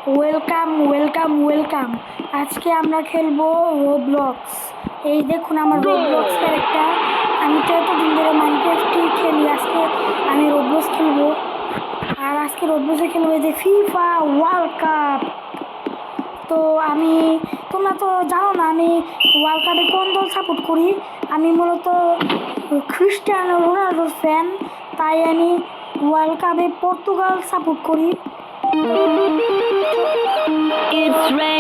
Welcome welcome welcome. আজকে আমরা খেলবো রোবলক্স। এই দেখুন আমার রোবলক্স ক্যারেক্টার। আমি তো এতদিন ধরে মাইনক্রাফটই খেলি, আজকে আমি রোবলক্স খেলবো। আর আজকে রোবলক্সে খেলবো যে ফিফা ওয়ার্ল্ড কাপ। তো তোমরা তো জানো না আমি ওয়ার্ল্ড কাপে কোন দল সাপোর্ট করি। আমি মূলত ক্রিস্টিয়ানো রোনাল্ডোর ফ্যান, তাই আমি ওয়ার্ল্ড কাপে পর্তুগাল সাপোর্ট করি।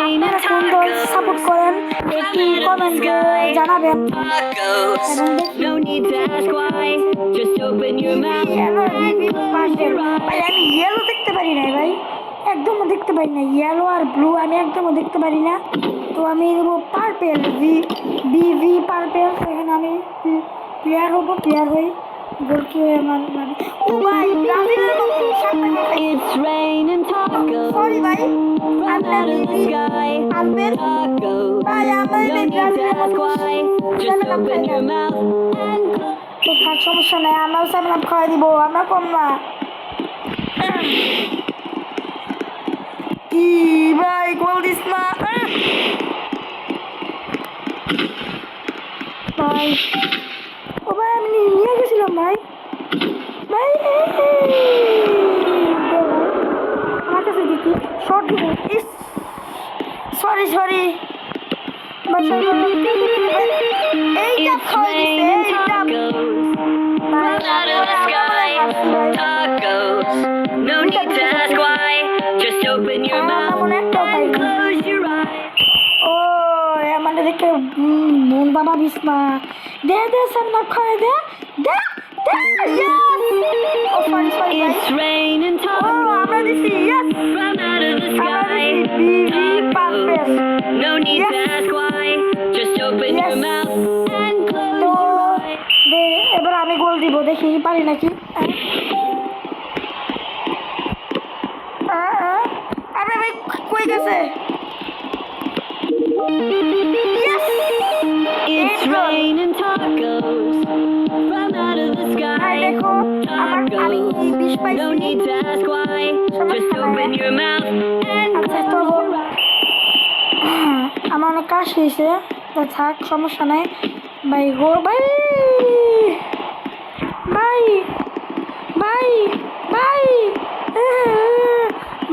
আপনারা কোন দল সাপোর্ট করেন একটু কমেন্টে জানাবেন। আমি ইয়েলো দেখতে পারি না ভাই, একদমও দেখতে পারি না। ইয়েলো আর ব্লু আমি একদমও দেখতে পারি না। তো আমি দেবো পার্পেল, ভি পার্পেল। সেখানে আমি প্লেয়ার হবো, প্লেয়ার হই। গোল কি আমার মানে ও ভাই ব্রাজিলের মতো সরি ভাই, আমি আলবেন ভাই, আমার ব্রাজিলের মতো তো থাক, সমস্যা নাই, আমরাও স্যামলাম খাওয়াই দিব, আমরা কম না। কি ভাই গোল দিস না ভাই। ও ভাই আমি নিয়ে গেছিলাম ভাই, ভাই আমার কাছে দিতি শর্ট দিব। ইস সরি সরি এইটা খাওয়াই দিছে, এইটা no need to ask why, just open your mouth and close your eyes. ও আমাদের দেখে মন বাবা বিস্মা দে দে সামনে খায় দে দে দে ইয়েস। ও sorry sorry It's raining tacos. ও আমরা দিছি yes From out of the sky. বিবি perfect. No need to ask why, just open your mouth and close তো your eyes. দে এবার আমি গোল দিব, দেখি পারি নাকি। আরে ভাই কই গেছে। It's raining tacos. From out of the sky. দেখো আমি 20 পাইছি। No need to ask why, just open your mouth and আচ্ছা তো close your eyes. আমার অনেক কাজ হয়েছে, তো থাক সমস্যা নাই ভাই। গো ভাই ভাই ভাই ভাই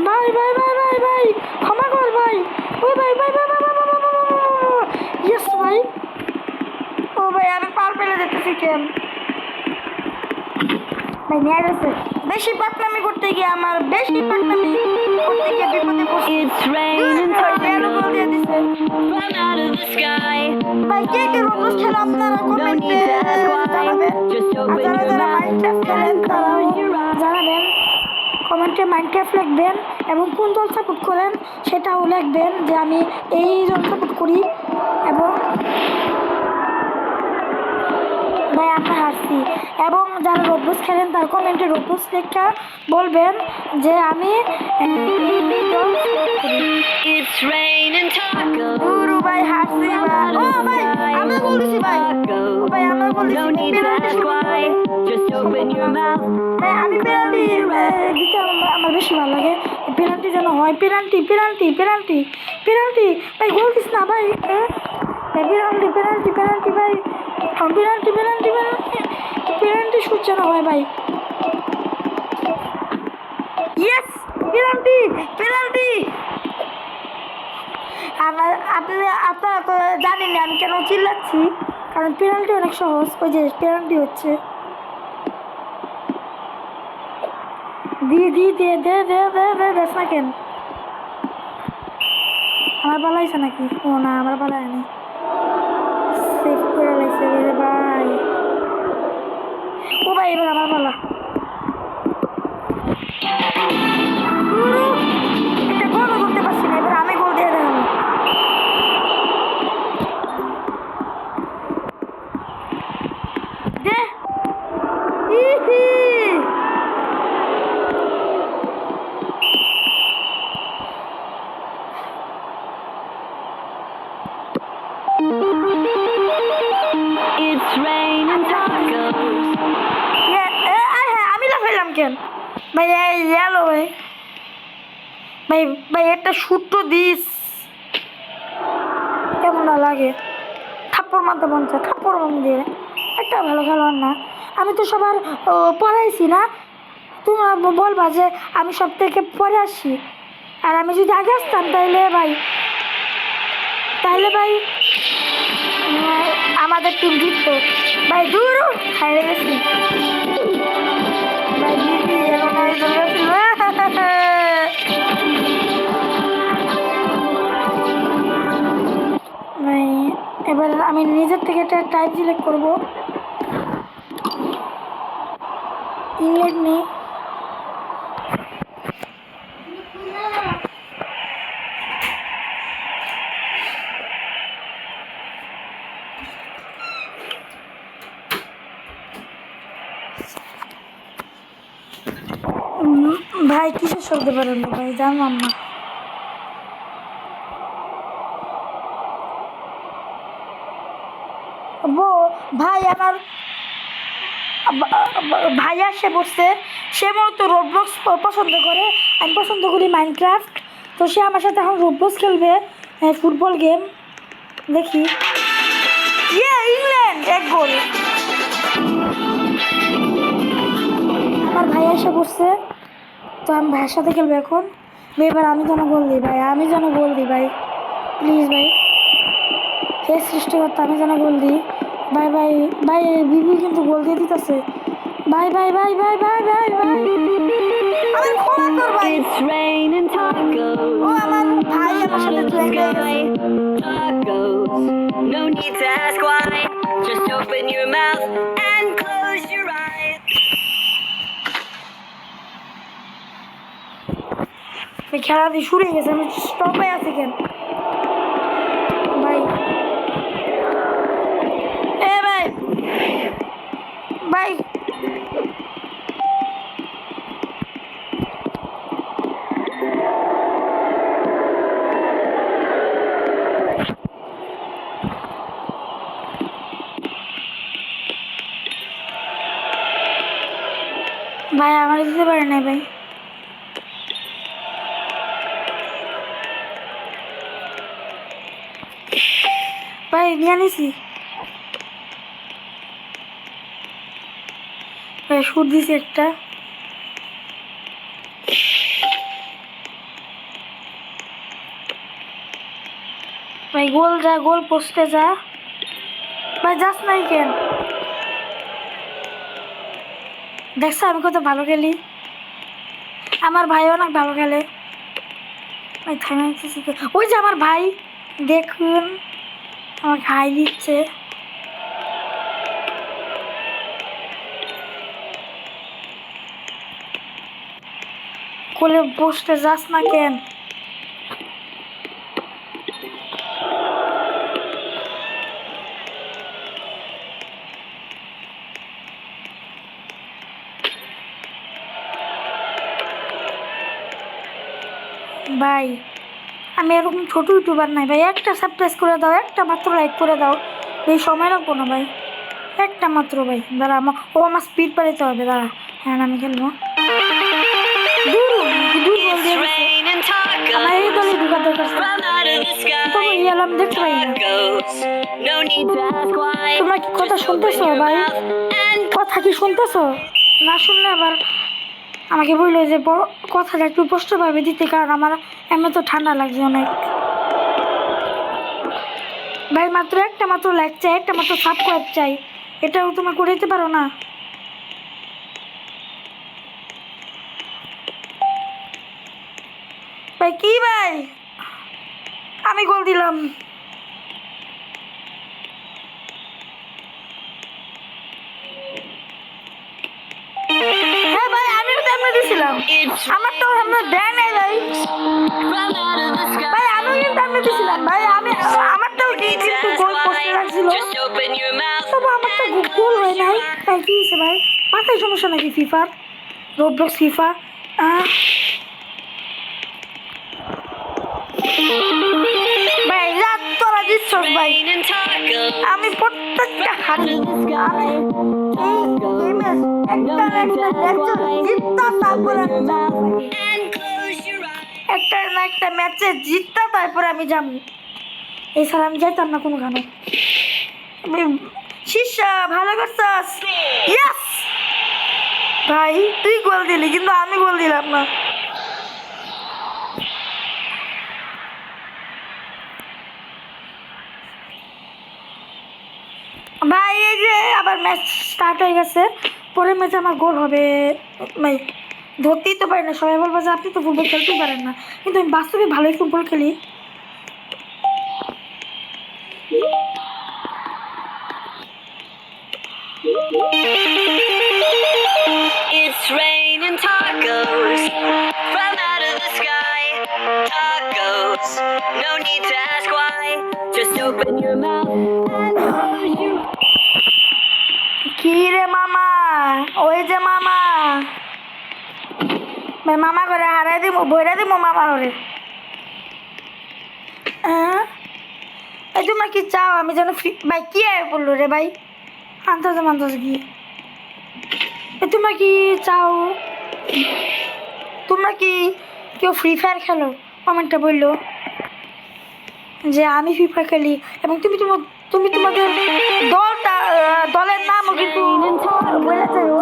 ভাই ভাই ভাই ভাই ভাই ক্ষমা কর ভাই। ওই ভাই ভাই ভাই ভাই ইয়েস ভাই। ও ভাই আমি পার পেলে যেতেছি কেন ভাই, নিয়ে গেছে। বেশি পাকনামি করতে গিয়ে আমার বিপদে পড়ছি। It's raining গোল দিয়ে দিছে from out of the sky. ভাই। কে কে রোবলক্স খেলে আপনারা কমেন্টে জানাবেন, আর যারা যারা মাইনক্রাফট খেলেন তারাও জানাবেন। কমেন্টে মাইনক্রাফট লিখবেন এবং কোন দল সাপোর্ট করেন সেটাও লিখবেন যে আমি এই দল সাপোর্ট করি। এবং ভাই আমরা হাসছি। এবং যারা রোবলক্স খেলেন তার কমেন্টে রোবলক্স লেখা বলবেন যে আমি এই দল support করি। It's raining tacos. দুরু ভাই হাসছি ভাই। ও ভাই আমরা গোল দিছি ভাই। ও ভাই আমরা গোল দিছি। No need to penalty ask why, just open your mouth. ভাই আমি পেনাল্টি দিতে আমার বেশি ভালো লাগে। পেনাল্টি যেন হয়, পেনাল্টি পেনাল্টি পেনাল্টি পেনাল্টি ভাই, গোল দিস না ভাই। পেনাল্টি পেনাল্টি পেনাল্টি ভাই, penalty penalty penalty penalty shoot যেন হয় ভাই। Yes penalty penalty. আপনারা তো জানেন আমি কেন চিল্লাচ্ছি, কারণ পেনাল্টি অনেক সহজ। ওই যে পেনাল্টি হচ্ছে দি দি দে দে দে দে দে দেখ না কেন। আমার পালাইছে নাকি? ও না আমার পালায়নি, সেভ করে লাইছে রে ভাই। ও ভাই এবার আমার পালা। একটা গোলও করতে পারছি না, এবার আমি গোল দিয়ে দেখাবো। দে ইহি It's raining tacos. আমি লাফাইলাম কেন ভাই? ইয়েলো ভাই ভাই ভাই একটা শুট তো দিস, কেমন না লাগে, থাপ্পড় মারতে মন চায়, থাপ্পড় মন দিয়ে একটা ভালো খেলোয়াড় না। আমি তো সবার পড়াইছি না, তোমরা বলবা যে আমি সব থেকে পরে আসি, আর আমি যদি আগে আসতাম তাহলে ভাই আমাদের টিম জিততো। ভাই দূর হারিয়ে গেছি ভাই, দিদি এখন আমি চলে গেছি। ভাই এবার আমি নিজের থেকে একটা টাইপ সিলেক্ট করবো, ইংল্যান্ড নেই। ভাই কিছু চলতে পারেন না ভাই, জানলাম না। ভাই আমার ভাই আসে বসছে, সে মূলত রোবলক্স পছন্দ করে, আমি পছন্দ করি মাইনক্রাফট। তো সে আমার সাথে এখন রোবলক্স খেলবে, ফুটবল গেম। দেখি ইংল্যান্ড এক গোল। আমার ভাই এসে বসছে, তো আমি ভাইয়ের সাথে খেলবো এখন। এবার আমি যেন গোল দিই ভাই, আমি যেন গোল দিই ভাই, প্লিজ ভাই, হে সৃষ্টিকর্তা আমি যেন গোল দিই ভাই। ভাই ভাই বিবি কিন্তু গোল দিয়ে দিতেছে ভাই ভাই ভাই ভাই ভাই ভাই ভাই আমি ক্ষমা কর ভাই। It's raining tacos. ও আমার ভাই আমার সাথে জয়েন হয়ে গেছে। Tacos. No need to ask why. Just open your mouth and close your eyes. খেলা দিয়ে শুরু হয়ে গেছে, আমি স্টপে আছি কেন ভাই? এ ভাই ভাই ভাই আমার দিতে পারে না ভাই। ভাই নিয়ে নিছি ভাই, শুট দিছি একটা। ভাই গোল যা, গোল পোস্টে যা ভাই, যাস নাই কেন? দেখছো আমি কত ভালো খেলি, আমার ভাই অনেক ভালো খেলে ভাই। থামাইতেছি ওই যে আমার ভাই, দেখুন আমাকে হাই দিচ্ছে। কোলে পোস্টে যাস না কেন? ভাই আমি এরকম ছোট ইউটিউবার নাই ভাই, একটা সাবস্ক্রাইব করে দাও, একটা মাত্র লাইক করে দাও, এই সময় লাগবো না ভাই, একটা মাত্র ভাই। দাঁড়া আমার স্পিড বাড়াইতে হবে, দাঁড়া। হ্যাঁ আমি খেলবো। দূর দূর বল দিয়ে দিছে। আমার এই দলে ঢুকার দরকার ছিল। তবে ইয়ালাম দেখতে পাই না। তোমরা কি কথা শুনতেছো ভাই? কথা কি শুনতেছো? না শুনলে আবার আমাকে বললো যে কথাটা একটু স্পষ্টভাবে দিতে, কারণ আমার এমনি তো ঠান্ডা লাগছে অনেক। ভাই মাত্র একটা মাত্র লাইক চাই, একটা মাত্র সাবস্ক্রাইব চাই, এটাও তোমরা করে দিতে পারো না? ভাই কি ভাই, আমি গোল দিলাম। হ্যাঁ ভাই আমি তো এমনি দিছিলাম, আমার তো আমরা দেয় নাই ভাই। ভাই আমি কিন্তু এমনি দিছিলাম ভাই, আমারটাও কিন্তু গোল পোস্টে লাগছিল, তবে আমারটা গোল হয় নাই। তাই কি হয়েছে ভাই? মাথায় সমস্যা নাকি ফিফার? রোবলক্স ফিফা ভাই, রাত তোরা দিচ্ছস ভাই, আমি প্রত্যেকটা হারি, আমি এই গেমে একটা লেকচার জিততাম, তারপরে একটা না একটা ম্যাচে জিততা তারপরে আমি যাবো, এছাড়া আমি যাইতাম না কোনোখানে। শিষ্যা ভালো করছস, ইয়েস ভাই তুই গোল দিলি কিন্তু আমি গোল দিলাম না। ভাই এই যে আবার ম্যাচ স্টার্ট হয়ে গেছে, পরের ম্যাচে আমার গোল হবে। ভাই ধরতেই তো পারি না, সবাই বলবো যে আপনি তো ফুটবল খেলতেই পারেন না, কিন্তু আমি বাস্তবে ভালোই ফুটবল খেলি। It's raining tacos from out of the sky. Tacos, no need to ask why. Just open your mouth and close your কি রে মামা, ওই যে মামা, ভাই মামা করে হারাই দিব, বইরা দিব মামা করে। এই তোমরা কি চাও আমি যেন ফ্রি, ভাই কি আয় বললো রে ভাই, আন্দাজে মান্দাজে কি তোমরা কি চাও, তোমরা কি কেউ ফ্রি ফায়ার খেলো? কমেন্টটা বললো যে আমি ফ্রি ফায়ার খেলি, এবং তুমি তুমি তোমাদের দলটা দলের নামও কিন্তু বলে যাও।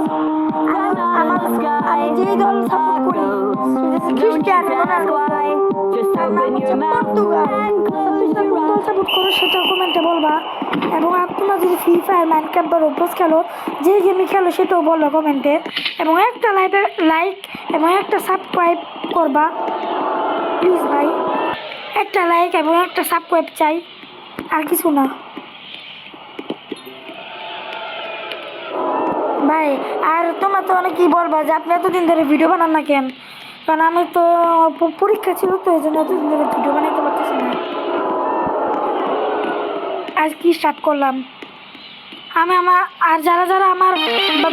আমি যেই দল সাপোর্ট করি খ্রিস্টিয়ানো রোনাল্ডো, তার নাম হচ্ছে পর্তুগাল। তুমি যদি কোন দল সাপোর্ট করো সেটাও কমেন্টে বলবা, এবং তোমরা যদি ফ্রি ফায়ার মাইনক্রাফট বা রোবলক্স খেলো, যে গেমই খেলো সেটাও বলবা কমেন্টে, এবং একটা লাইক এবং একটা সাবস্ক্রাইব করবা প্লিজ ভাই। একটা লাইক এবং একটা সাবস্ক্রাইব চাই, আর কিছু না ভাই। আর তোমরা তো অনেকেই বলবা যে আপনি এতদিন ধরে ভিডিও বানান না কেন, কারণ আমি তো পরীক্ষা ছিল তো এই জন্য এতদিন ধরে ভিডিও বানাইতে পারতেছি না। আজ কি স্টার্ট করলাম আমি আমার, আর যারা যারা আমার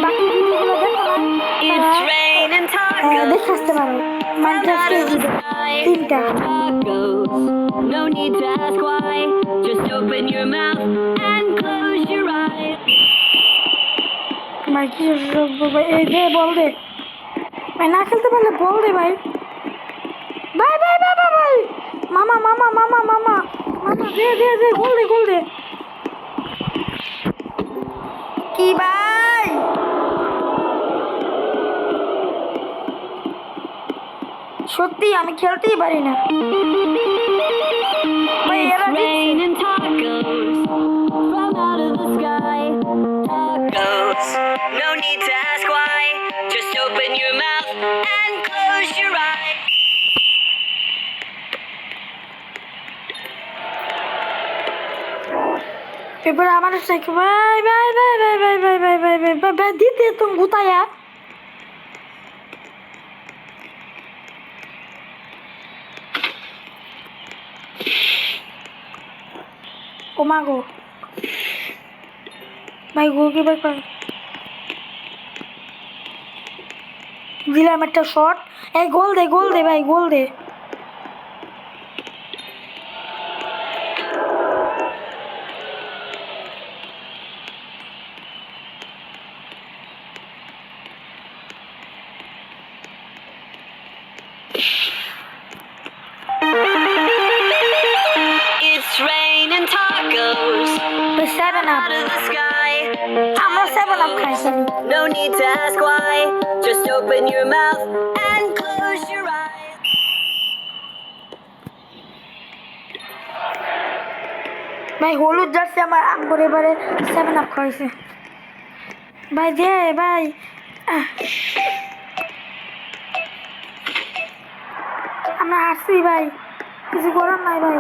বাকি ভিডিওগুলো দেখো না It's raining দেখে আসতে tacos পারো, from Minecraft out of the sky. 3টা। Tacos, no need to ask why. Just open your mouth and close your eyes. ভাই কি ভাই, এই দে বল দে ভাই, না খেলতে পারলে বল দে ভাই। ভাই ভাই বাবা ভাই, মামা মামা মামা মামা মামা, দে দে দে গোল দে গোল দে। কি ভাই সত্যি আমি খেলতেই পারি না ভাই, It's এরা raining tacos from out of the sky. Tacos, no need to ask why. Just open your mouth and close your eyes. এবার আমার সাইকেল ভাই ভাই ভাই ভাই ভাই ভাই ভাই ভাই ভাই ভাই ভাই দিতে তুমি গুতায়া। ও মা গো ভাই, গোলকিপার ভাই দিলাম একটা শট, এই গোল দে গোল দে ভাই গোল দে। It's raining tacos ভাই 7 up, out of the sky. আমরা 7 আপ খাইছি। No need to ask why. Just open your mouth and close your eyes. ভাই হলুদ জার্সি আমার আম্বর এবারে 7 আপ খাইছে ভাই, দে ভাই। আমরা হারছি ভাই, কিছু করার নাই ভাই।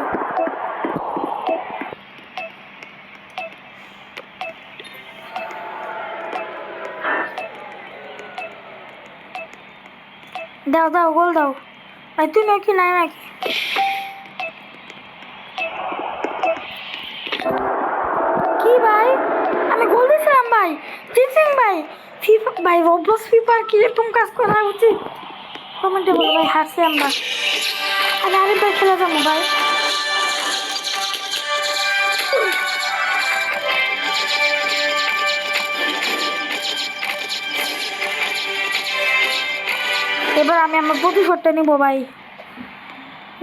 দাও দাও গোল দাও ভাই, তুমিও কি নাই নাকি? কি ভাই আমি গোল দিয়েছিলাম ভাই, জিতছেন ভাই। ফিফা ভাই রোবলক্স ফিফা কি এরকম কাজ করা উচিত? কমেন্টে বলো ভাই, হারছি আমরা, আমি আরেকবার খেলা যাবো ভাই। এবার আমি আমার প্রতিশোধটা নিবো ভাই।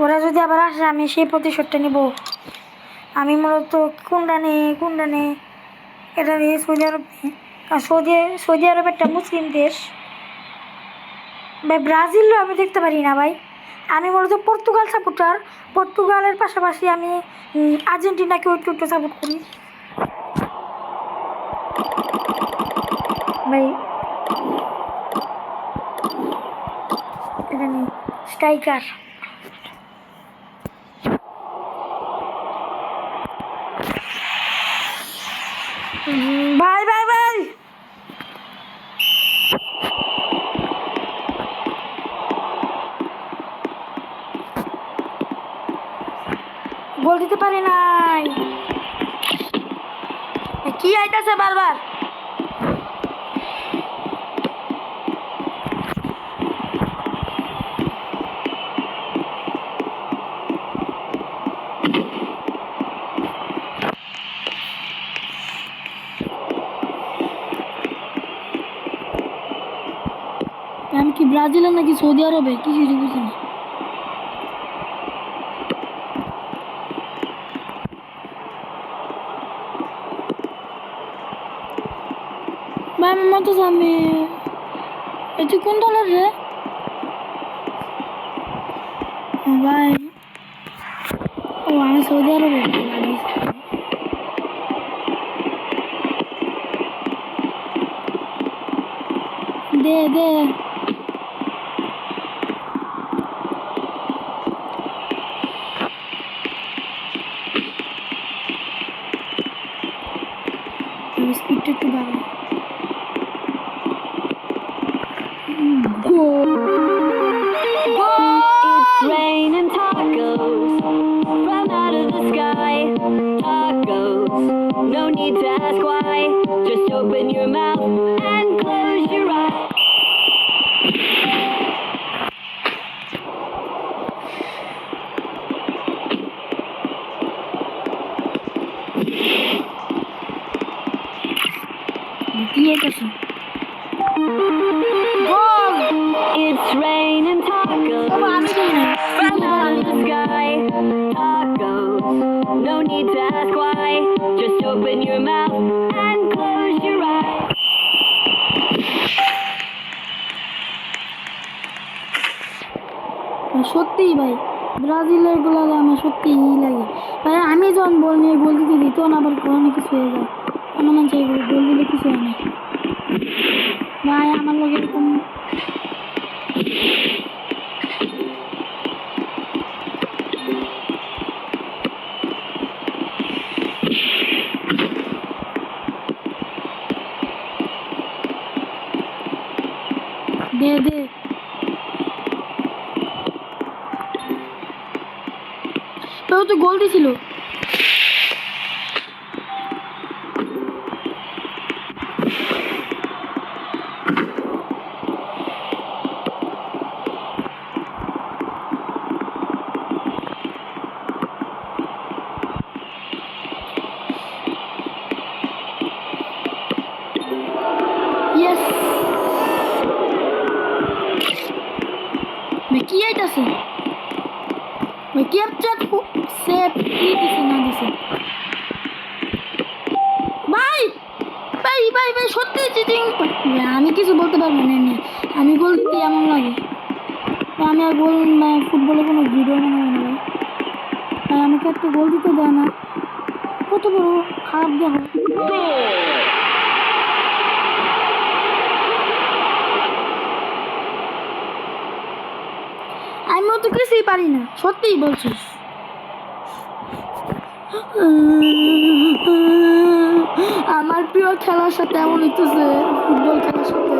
ওরা যদি আবার আসে আমি সেই প্রতিশোধটা নিব। আমি মূলত কোনটা নে এটা নিয়ে সৌদি আরব নিয়ে, কারণ সৌদি আরব একটা মুসলিম দেশ ভাই। ব্রাজিলও আমি দেখতে পারি না ভাই। আমি মূলত পর্তুগাল সাপোর্টার। পর্তুগালের পাশাপাশি আমি আর্জেন্টিনাকে একটু সাপোর্ট করি ভাই। এটা নিয়ে স্ট্রাইকার ভাই ভাই ভাই গোল দিতে পারি নাই। কি আইতাছে বারবার? আমি কি ব্রাজিলের নাকি সৌদি আরবে কিছু বুঝি না। ভাই আমার মতো আমি তুই কোন দলের রে ভাই? ও আমি সৌদি আরবে। দে দে স্পিডটা একটু বাড়াই। It's raining tacos from out of the sky. Tacos, no need to ask why. Just open your mouth and close your eyes. কি হইতাছে? It's raining tacos from out of the sky. Tacos, no need to ask why. Just open your mouth and close your eyes. সত্যিই ভাই ব্রাজিলের গোলালে আমার সত্যিই লাগে ভাই। আমি যখন বল নিয়ে গোল দিতে দিই তখন আবার কোনো কিছু হয়ে যায়। কোনো মানুষ গোল দিলে কিছু হয় না ভাই। আমার লোক এরকম দে দে ও তো গোল দিছিল। ইয়েস কি আইতাছে ভাই? ক্যাপচার সেভ কি দিছে না দিছে ভাই? ভাই ভাই ভাই সত্যি চিটিং। আমি কিছু বলতে পারবো না এমনি। আমি গোল দিতে এমন লাগে। আমি আর গোল ফুটবলে কোনো ভিডিও বানাবো না ভাই। ভাই আমাকে একটা গোল দিতে দেয় না। কত বড় খারাপ দেখো। আমিও তো কিছুই পারি না, সত্যিই বলছিস। আমার প্রিয় খেলার সাথে এমন হইতেছে, ফুটবল খেলার সাথে।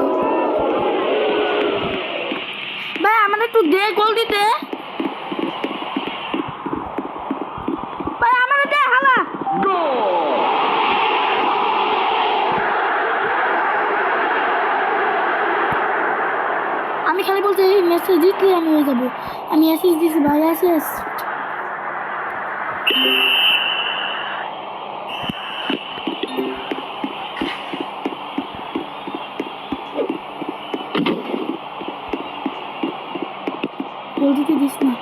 ভাই আমার একটু দে গোল দিতে ভাই, আমার দে হালা। আমি খালি বলছি এই ম্যাচে জিতলে আমি হয়ে যাবো। আমি অ্যাসিস্ট দিছি ভাই, অ্যাসিস্ট। গোল দিতে দিস না।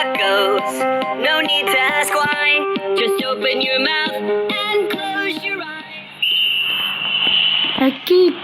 tacos. No need to ask why. Just open your mouth and close your eyes. A kick.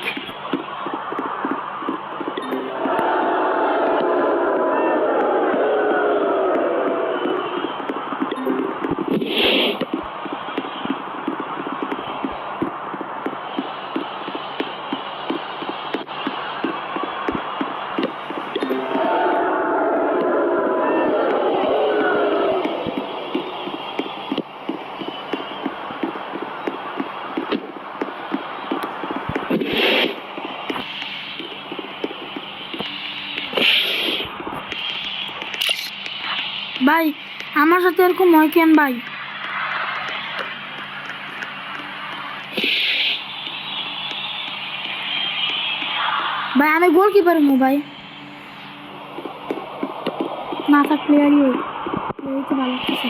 ভাই আমার সাথে এরকম হয় কেন ভাই? ভাই আমি গোলকিপার হবো ভাই, না থাক প্লেয়ারই হই, এই তো ভালো লাগতেছে।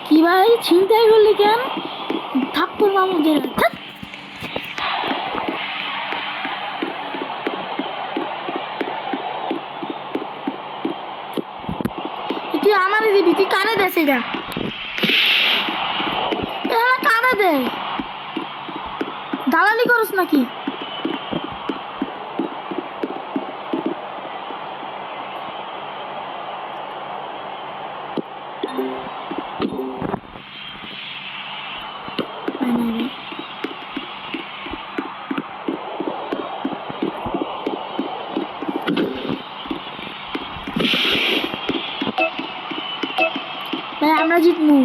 কি ভাই ছিনতাই করলি কেন? থাপ্পড় মামু দিয়ে তুই আমার দিবি, তুই কানে দে সেটা, কানে দে, দালালি করস নাকি? ভাই আমরা জিতবো।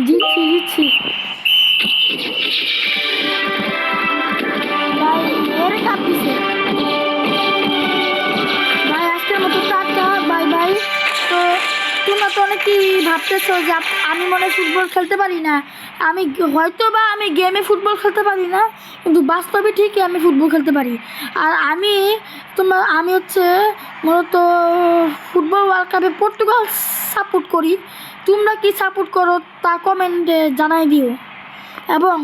জিতছি ভাই, এর কাপ দিছে ভাই। আজকের মতো টাটা, বাই বাই। তো তোমরা তো অনেকেই ভাবতেছো যে আমি মনে হয় ফুটবল খেলতে পারি না। আমি হয়তো বা আমি গেমে ফুটবল খেলতে পারি না, কিন্তু বাস্তবে ঠিকই আমি ফুটবল খেলতে পারি। আর আমি হচ্ছে মূলত ফুটবল ওয়ার্ল্ড কাপে পর্তুগাল সাপোর্ট করি। তোমরা কি সাপোর্ট করো তা কমেন্টে জানাই দিও, এবং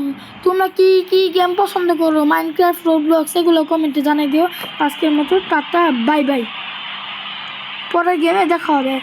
তোমরা কি কি গেম পছন্দ করো, মাইনক্রাফট, রোবলক্স, এগুলো কমেন্টে জানাই দিও। আজকের মতো টাটা, বাই বাই, পরের গেমে দেখা হবে।